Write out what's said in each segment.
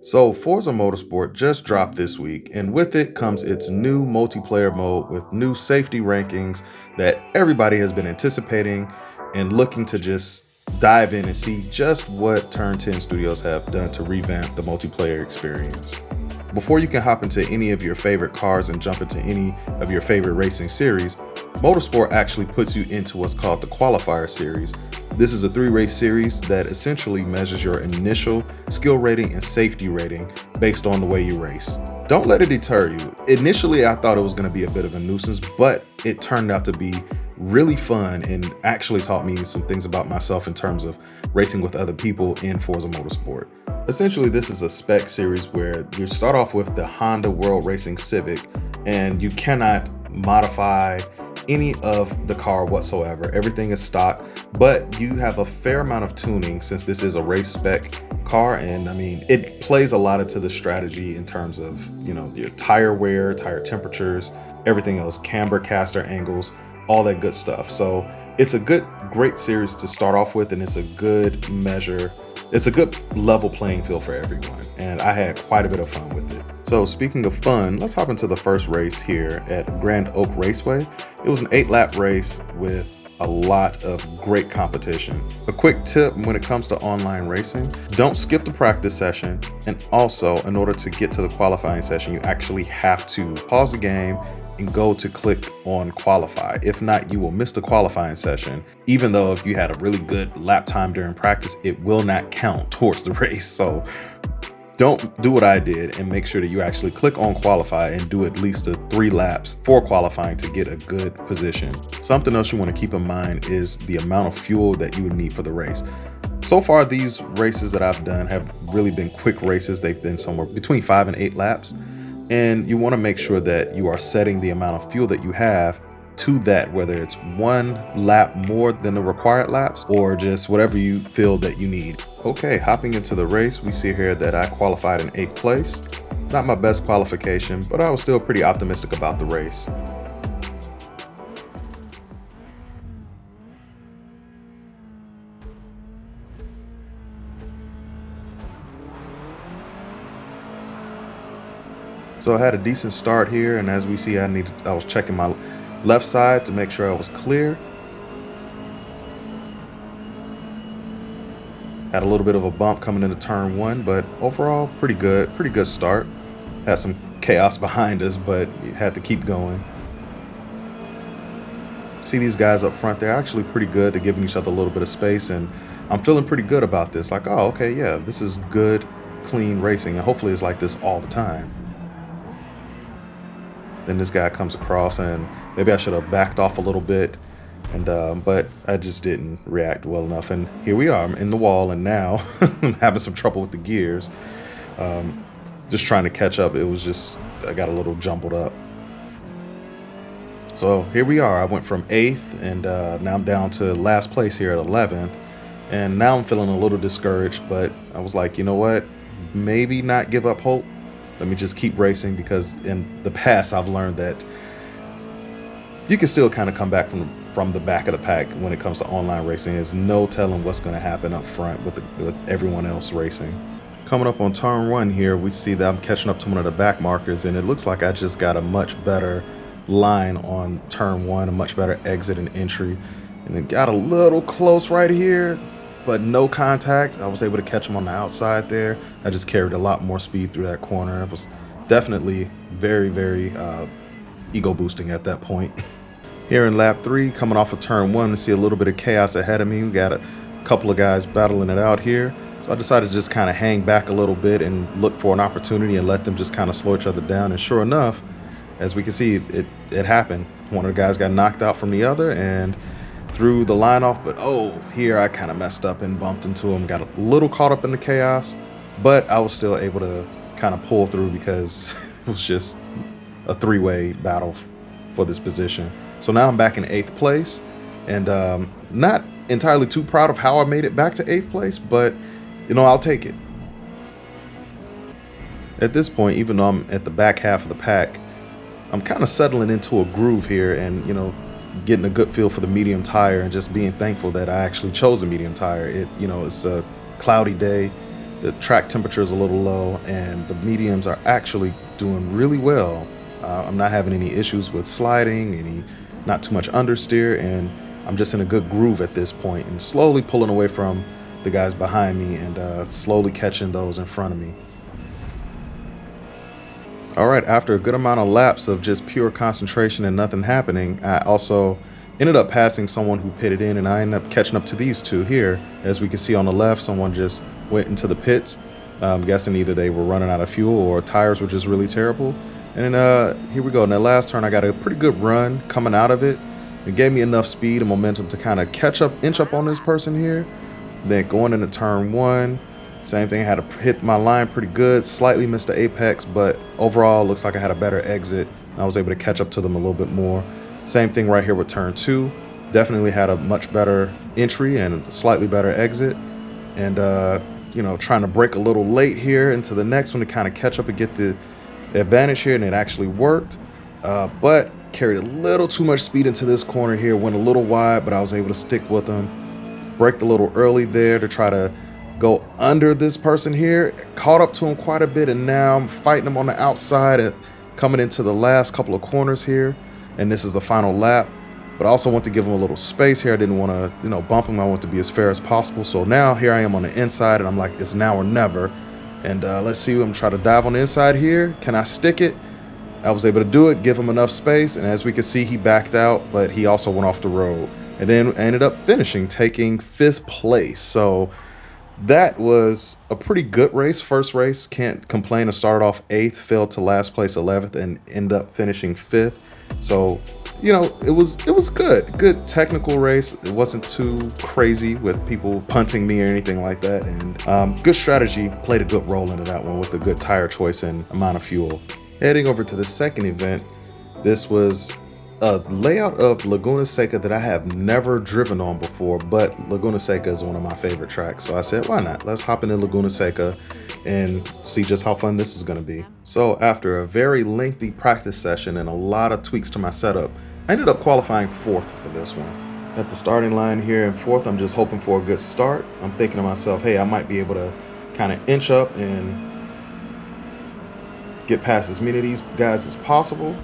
So, Forza Motorsport just dropped this week, and with it comes its new multiplayer mode with new safety rankings that everybody has been anticipating and looking to just dive in and see just what Turn 10 Studios have done to revamp the multiplayer experience. Before you can hop into any of your favorite cars and jump into any of your favorite racing series, Motorsport actually puts you into what's called the Qualifier series. This is a 3-race series that essentially measures your initial skill rating and safety rating based on the way you race. Don't let it deter you. Initially, I thought it was going to be a bit of a nuisance, but it turned out to be really fun and actually taught me some things about myself in terms of racing with other people in Forza Motorsport. Essentially, this is a spec series where you start off with the Honda World Racing Civic, and you cannot modify any of the car whatsoever. Everything is stock, but you have a fair amount of tuning since this is a race spec car, and I mean, it plays a lot into the strategy in terms of, your tire wear, tire temperatures, everything else, camber, caster angles, all that good stuff. So it's a great series to start off with, and it's a good measure. It's a good level playing field for everyone, and I had quite a bit of fun with it. So speaking of fun, let's hop into the first race here at Grand Oak Raceway. It was an 8-lap race with a lot of great competition. A quick tip when it comes to online racing: don't skip the practice session, and also in order to get to the qualifying session, you actually have to pause the game and go to click on qualify. If not, you will miss the qualifying session. Even though if you had a really good lap time during practice, it will not count towards the race. So don't do what I did and make sure that you actually click on qualify and do at least 3 laps for qualifying to get a good position. Something else you want to keep in mind is the amount of fuel that you would need for the race. So far, these races that I've done have really been quick races. They've been somewhere between 5 and 8 laps. And you want to make sure that you are setting the amount of fuel that you have to that, whether it's 1 lap more than the required laps or just whatever you feel that you need. Okay, hopping into the race, we see here that I qualified in 8th place. Not my best qualification, but I was still pretty optimistic about the race. So I had a decent start here, and as we see, I was checking my left side to make sure I was clear. Had a little bit of a bump coming into turn 1, but overall pretty good start. Had some chaos behind us, but had to keep going. See these guys up front, they're actually pretty good. They're giving each other a little bit of space, and I'm feeling pretty good about this. Like, oh, okay, yeah, this is good, clean racing, and hopefully it's like this all the time. Then this guy comes across, and maybe I should have backed off a little bit, and but I just didn't react well enough. And here we are, I'm in the wall, and now I'm having some trouble with the gears. Just trying to catch up. I got a little jumbled up. So here we are. I went from 8th, and now I'm down to last place here at 11th. And now I'm feeling a little discouraged, but I was like, you know what? Maybe not give up hope. Let me just keep racing, because in the past I've learned that you can still kind of come back from the back of the pack when it comes to online racing. There's no telling what's going to happen up front with everyone else racing. Coming up on turn 1 here, we see that I'm catching up to one of the back markers, and it looks like I just got a much better line on turn 1, a much better exit and entry. And it got a little close right here, but no contact. I was able to catch him on the outside there. I just carried a lot more speed through that corner. It was definitely very, very ego boosting at that point. Here in lap 3, coming off of turn 1, to see a little bit of chaos ahead of me. We got a couple of guys battling it out here. So I decided to just kind of hang back a little bit and look for an opportunity and let them just kind of slow each other down. And sure enough, as we can see, it happened. One of the guys got knocked out from the other and threw the line off, but here I kind of messed up and bumped into him, got a little caught up in the chaos, but I was still able to kind of pull through because it was just a 3-way battle for this position. So now I'm back in 8th place, and not entirely too proud of how I made it back to 8th place, but I'll take it. At this point, even though I'm at the back half of the pack, I'm kind of settling into a groove here, and getting a good feel for the medium tire, and just being thankful that I actually chose a medium tire. It's a cloudy day, The track temperature is a little low, and the mediums are actually doing really well. I'm not having any issues with sliding, not too much understeer, and I'm just in a good groove at this point and slowly pulling away from the guys behind me and slowly catching those in front of me. All right, after a good amount of laps of just pure concentration and nothing happening, I also ended up passing someone who pitted in, and I ended up catching up to these two here. As we can see on the left, someone just went into the pits. I'm guessing either they were running out of fuel or tires were just really terrible. And then here we go. In that last turn, I got a pretty good run coming out of it. It gave me enough speed and momentum to kind of inch up on this person here. Then going into turn one, same thing, I had to hit my line pretty good, slightly missed the apex, but overall looks like I had a better exit. I was able to catch up to them a little bit more. Same thing right here with turn two. Definitely had a much better entry and a slightly better exit. And, you know, trying to break a little late here into the next one to kind of catch up and get the advantage here, and it actually worked. But carried a little too much speed into this corner here, went a little wide, but I was able to stick with them. Braked a little early there to try to go under this person here, caught up to him quite a bit, and now I'm fighting him on the outside and coming into the last couple of corners here, and this is the final lap. But I also want to give him a little space here. I didn't want to, you know, bump him. I want to be as fair as possible. So now here I am on the inside, and I'm like, it's now or never. And let's see, I'm trying to dive on the inside here. Can I stick it? I was able to do it, give him enough space, and as we can see, he backed out, but he also went off the road. And then ended up finishing, taking 5th place. So that was a pretty good race. First race, can't complain. I started off 8th, fell to last place 11th, and ended up finishing 5th. So, you know, it was good technical race. It wasn't too crazy with people punting me or anything like that. And good strategy, played a good role into that one with a good tire choice and amount of fuel. Heading over to the second event, this was a layout of Laguna Seca that I have never driven on before, but Laguna Seca is one of my favorite tracks. So I said, why not? Let's hop into Laguna Seca and see just how fun this is going to be. So after a very lengthy practice session and a lot of tweaks to my setup, I ended up qualifying 4th for this one. At the starting line here in 4th, I'm just hoping for a good start. I'm thinking to myself, hey, I might be able to kind of inch up and get past as many of these guys as possible.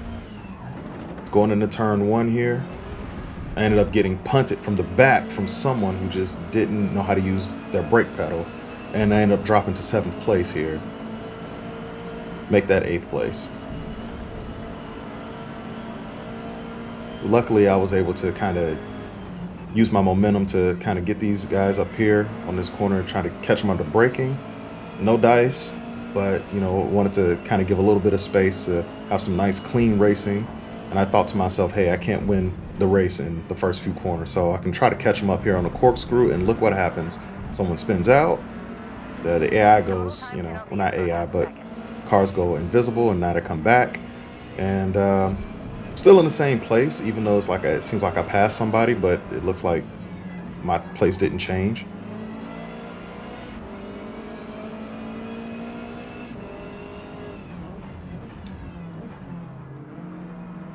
Going into turn one here, I ended up getting punted from the back from someone who just didn't know how to use their brake pedal, and I ended up dropping to 7th place here. Make that 8th place. Luckily, I was able to kind of use my momentum to kind of get these guys up here on this corner and try to catch them under braking. No dice, but, you know, wanted to kind of give a little bit of space to have some nice clean racing. And I thought to myself, hey, I can't win the race in the first few corners, so I can try to catch them up here on the corkscrew, and look what happens. Someone spins out, the AI goes, you know, well, not AI, but cars go invisible, and now they come back. And still in the same place, even though it's like it seems like I passed somebody, but it looks like my place didn't change.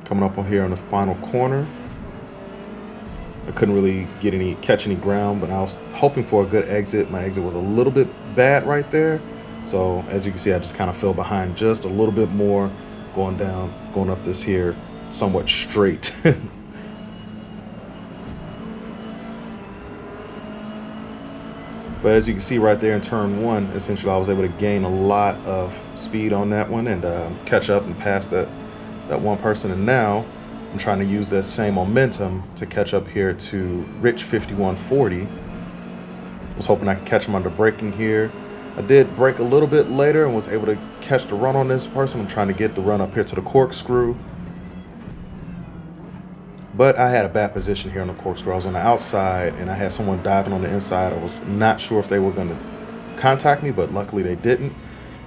Coming up on here on the final corner, I couldn't really catch any ground, but I was hoping for a good exit. My exit was a little bit bad right there, so as you can see, I just kind of fell behind just a little bit more, going up this here somewhat straight. But as you can see right there in turn one, essentially I was able to gain a lot of speed on that one and catch up and pass that one person, and now I'm trying to use that same momentum to catch up here to Rich 5140. Was hoping I could catch him under braking here. I did brake a little bit later and was able to catch the run on this person. I'm trying to get the run up here to the corkscrew, but I had a bad position here on the corkscrew. I was on the outside and I had someone diving on the inside. I was not sure if they were going to contact me, but luckily they didn't,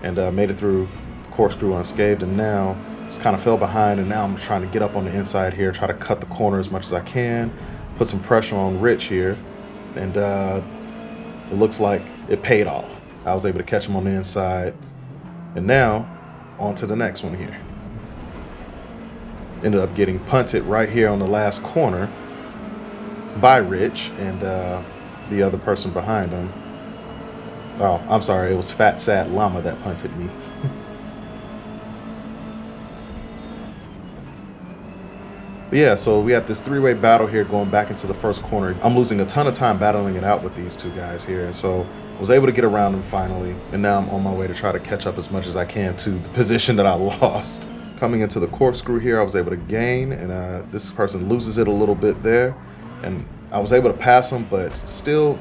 and made it through the corkscrew unscathed. And now just kind of fell behind, and now I'm trying to get up on the inside here, try to cut the corner as much as I can, put some pressure on Rich here, and it looks like it paid off. I was able to catch him on the inside, and now on to the next one here. Ended up getting punted right here on the last corner by Rich and the other person behind him. Oh, I'm sorry. It was Fat Sad Llama that punted me. But yeah, so we have this three-way battle here going back into the first corner. I'm losing a ton of time battling it out with these two guys here. And so I was able to get around them finally. And now I'm on my way to try to catch up as much as I can to the position that I lost. Coming into the corkscrew here, I was able to gain. And this person loses it a little bit there. And I was able to pass him, but still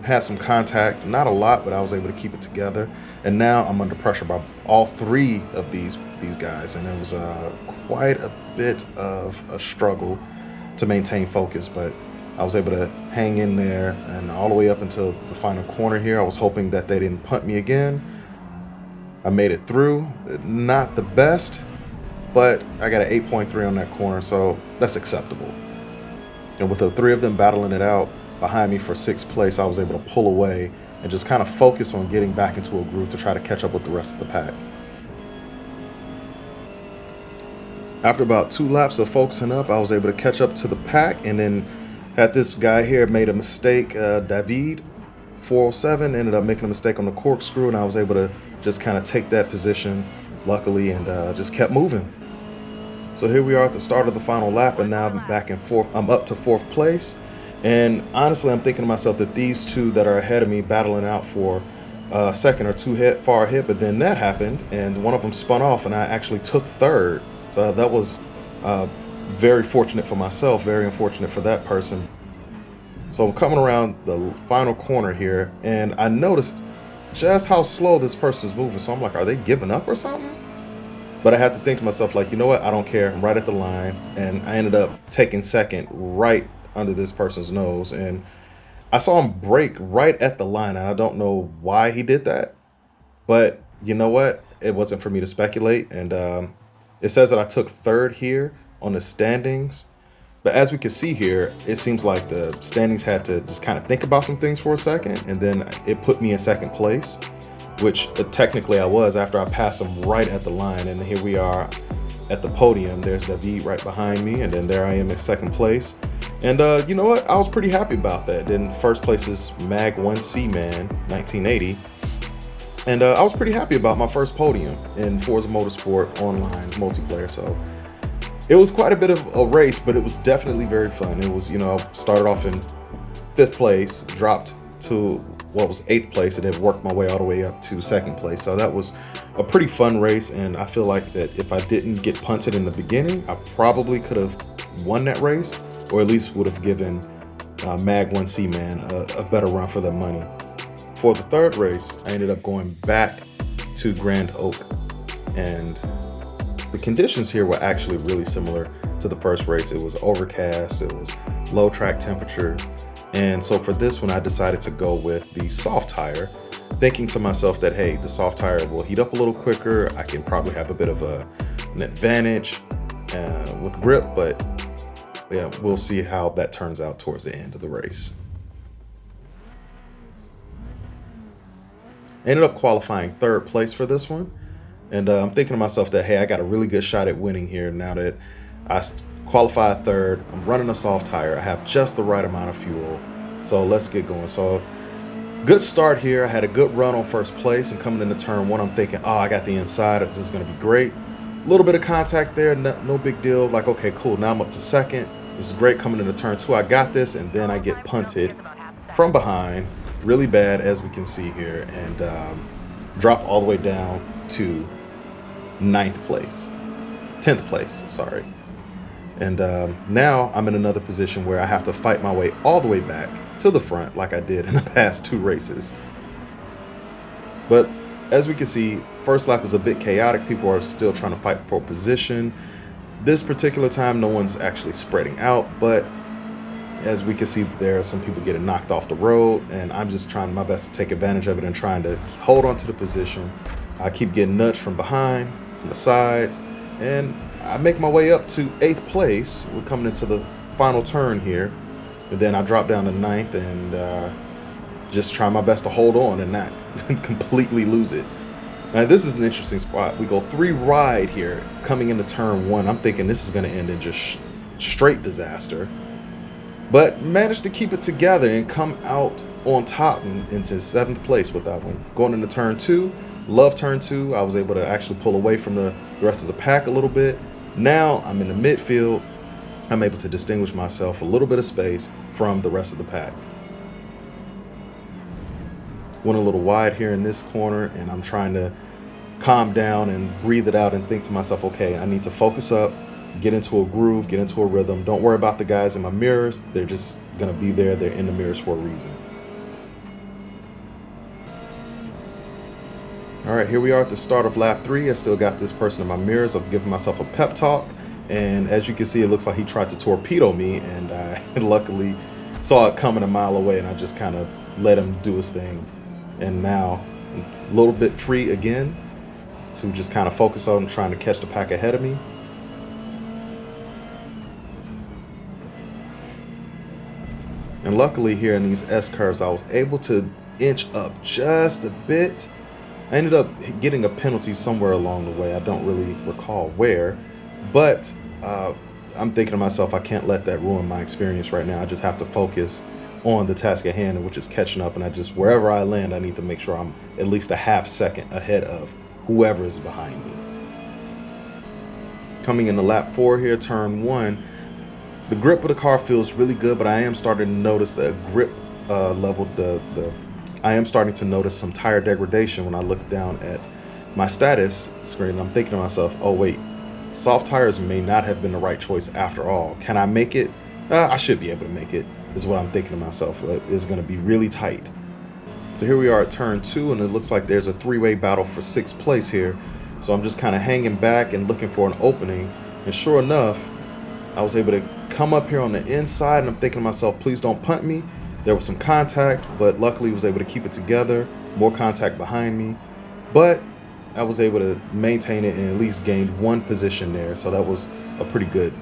had some contact. Not a lot, but I was able to keep it together. And now I'm under pressure by all three of these guys. And it was quite a bit of a struggle to maintain focus, but I was able to hang in there and all the way up until the final corner here. I was hoping that they didn't punt me again. I made it through. Not the best, but I got an 8.3 on that corner, so that's acceptable. And with the three of them battling it out behind me for 6th place, I was able to pull away and just kind of focus on getting back into a groove to try to catch up with the rest of the pack. After about 2 laps of focusing up, I was able to catch up to the pack, and then had this guy here made a mistake. David 407 ended up making a mistake on the corkscrew, and I was able to just kind of take that position, luckily, and just kept moving. So here we are at the start of the final lap, and now I'm back in 4th. I'm up to 4th place, and honestly, I'm thinking to myself that these two that are ahead of me battling out for second are too far ahead, but then that happened, and one of them spun off, and I actually took 3rd. So that was very fortunate for myself, very unfortunate for that person. So I'm coming around the final corner here, and I noticed just how slow this person is moving. So I'm like, are they giving up or something? But I had to think to myself, like, you know what? I don't care. I'm right at the line. And I ended up taking 2nd right under this person's nose. And I saw him brake right at the line. And I don't know why he did that. But you know what? It wasn't for me to speculate. And it says that I took 3rd here on the standings. But as we can see here, it seems like the standings had to just kind of think about some things for a second. And then it put me in 2nd place, which technically I was after I passed him right at the line. And here we are at the podium. There's David right behind me. And then there I am in 2nd place. And you know what? I was pretty happy about that. Then 1st place is Mag1C Man 1980. And I was pretty happy about my first podium in Forza Motorsport online multiplayer. So it was quite a bit of a race, but it was definitely very fun. It was, you know, started off in 5th place, dropped to what was 8th place, and then worked my way all the way up to 2nd place. So that was a pretty fun race. And I feel like that if I didn't get punted in the beginning, I probably could have won that race, or at least would have given Mag1C Man a better run for their money. For the 3rd race, I ended up going back to Grand Oak, and the conditions here were actually really similar to the first race. It was overcast, it was low track temperature, and so for this one I decided to go with the soft tire, thinking to myself that, hey, the soft tire will heat up a little quicker, I can probably have a bit of an advantage with grip, but yeah, we'll see how that turns out towards the end of the race. Ended up qualifying 3rd place for this one. And I'm thinking to myself that, hey, I got a really good shot at winning here now that I qualified 3rd. I'm running a soft tire. I have just the right amount of fuel. So let's get going. So good start here. I had a good run on 1st place, and coming into turn 1, I'm thinking, oh, I got the inside. This is going to be great. A little bit of contact there. No big deal. Like, okay, cool. Now I'm up to 2nd. This is great. Coming into turn 2, I got this. And then I get punted from behind really bad, as we can see here, and drop all the way down to 9th place, 10th place, sorry. And now I'm in another position where I have to fight my way all the way back to the front like I did in the past 2 races. But as we can see, first lap was a bit chaotic. People are still trying to fight for position. This particular time, no one's actually spreading out, but as we can see, there are some people getting knocked off the road, and I'm just trying my best to take advantage of it and trying to hold on to the position. I keep getting nudged from behind, from the sides, and I make my way up to 8th place. We're coming into the final turn here, and then I drop down to 9th and just try my best to hold on and not completely lose it. Now this is an interesting spot. We go 3 wide here coming into turn 1. I'm thinking this is going to end in just straight disaster, but managed to keep it together and come out on top into 7th place with that one. Going into turn 2, love turn 2. I was able to actually pull away from the rest of the pack a little bit. Now I'm in the midfield. I'm able to distinguish myself a little bit of space from the rest of the pack. Went a little wide here in this corner, and I'm trying to calm down and breathe it out and think to myself, okay, I need to focus up, get into a groove, get into a rhythm. Don't worry about the guys in my mirrors. They're just gonna be there. They're in the mirrors for a reason. All right, here we are at the start of lap 3. I still got this person in my mirrors. I've given myself a pep talk, and as you can see, it looks like he tried to torpedo me, and I luckily saw it coming a mile away, and I just kind of let him do his thing. And now a little bit free again to just kind of focus on trying to catch the pack ahead of me. And luckily here in these S curves, I was able to inch up just a bit. I ended up getting a penalty somewhere along the way. I don't really recall where, but I'm thinking to myself, I can't let that ruin my experience right now. I just have to focus on the task at hand, which is catching up. And wherever I land, I need to make sure I'm at least a half second ahead of whoever is behind me. Coming into lap 4 here, turn 1, the grip of the car feels really good, but I am starting to notice the grip level, I am starting to notice some tire degradation when I look down at my status screen. I'm thinking to myself, oh wait, soft tires may not have been the right choice after all. Can I make it? I should be able to make it, is what I'm thinking to myself. It's going to be really tight. So here we are at turn 2, and it looks like there's a 3-way battle for 6th place here. So I'm just kind of hanging back and looking for an opening. And sure enough, I was able to come up here on the inside, and I'm thinking to myself, please don't punt me. There was some contact, but luckily was able to keep it together. More contact behind me, but I was able to maintain it and at least gained 1 position there. So that was a pretty good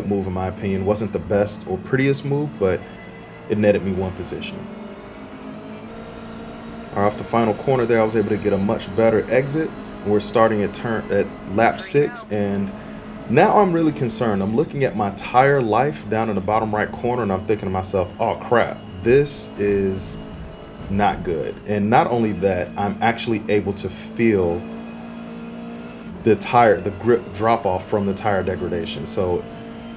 move in my opinion. Wasn't the best or prettiest move, but it netted me 1 position. Off the final corner there, I was able to get a much better exit. We're starting at lap 6, and now I'm really concerned. I'm looking at my tire life down in the bottom right corner, and I'm thinking to myself, oh crap, this is not good. And not only that, I'm actually able to feel the grip drop off from the tire degradation. So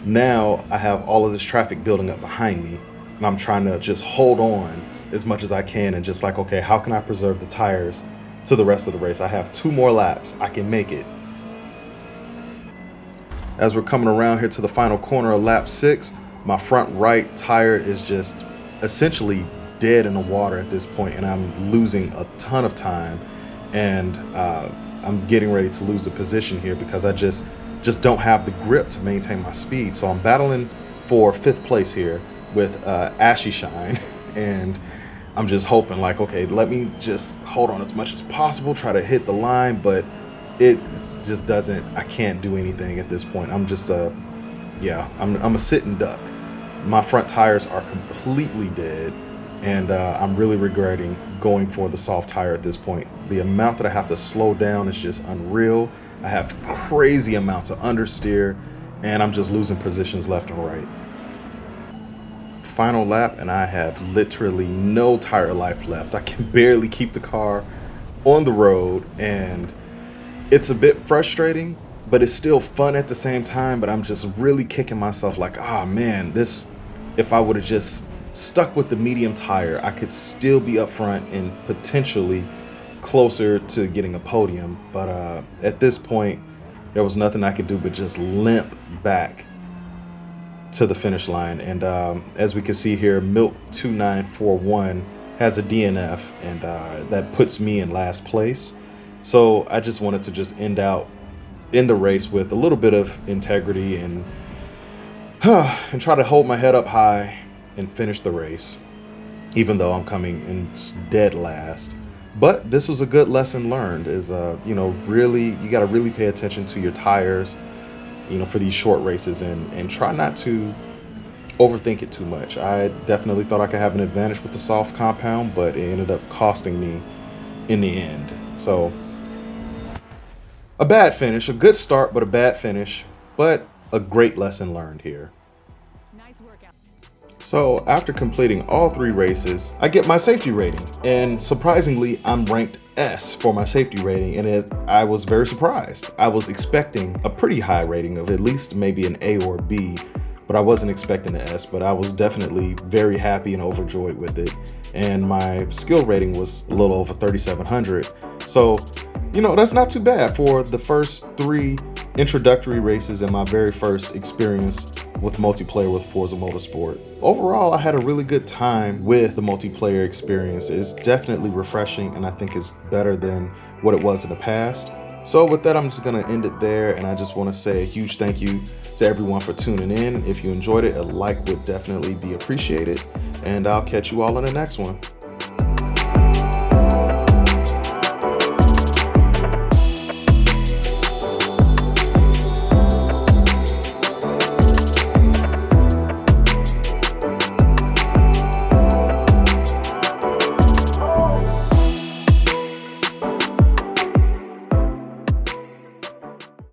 now I have all of this traffic building up behind me, and I'm trying to just hold on as much as I can and just like, okay, how can I preserve the tires to the rest of the race? I have 2 more laps. I can make it. As we're coming around here to the final corner of lap 6, my front right tire is just essentially dead in the water at this point, and I'm losing a ton of time, and I'm getting ready to lose the position here because I just don't have the grip to maintain my speed. So I'm battling for 5th place here with Ashy Shine, and I'm just hoping like, okay, let me just hold on as much as possible, try to hit the line, but it just doesn't. I can't do anything at this point. I'm just yeah, I'm a sitting duck. My front tires are completely dead, and I'm really regretting going for the soft tire at this point. The amount that I have to slow down is just unreal. I have crazy amounts of understeer, and I'm just losing positions left and right. Final lap, and I have literally no tire life left. I can barely keep the car on the road, and it's a bit frustrating, but it's still fun at the same time. But I'm just really kicking myself like, ah, man, if I would have just stuck with the medium tire, I could still be up front and potentially closer to getting a podium. But at this point, there was nothing I could do but just limp back to the finish line. And as we can see here, Milk 2941 has a DNF, and that puts me in last place. So I just wanted to just end the race with a little bit of integrity and try to hold my head up high and finish the race, even though I'm coming in dead last. But this was a good lesson learned, is really, you got to really pay attention to your tires, for these short races, and try not to overthink it too much. I definitely thought I could have an advantage with the soft compound, but it ended up costing me in the end. So a bad finish, a good start, but a bad finish, but a great lesson learned here. Nice workout. So after completing all 3 races, I get my safety rating, and surprisingly, I'm ranked S for my safety rating, and I was very surprised. I was expecting a pretty high rating of at least maybe an A or B, but I wasn't expecting an S, but I was definitely very happy and overjoyed with it. And my skill rating was a little over 3,700. So, you know, that's not too bad for the first 3 introductory races and my very first experience with multiplayer with Forza Motorsport. Overall, I had a really good time with the multiplayer experience. It's definitely refreshing, and I think it's better than what it was in the past. So with that, I'm just gonna end it there, and I just wanna say a huge thank you to everyone for tuning in. If you enjoyed it, a like would definitely be appreciated, and I'll catch you all in the next one.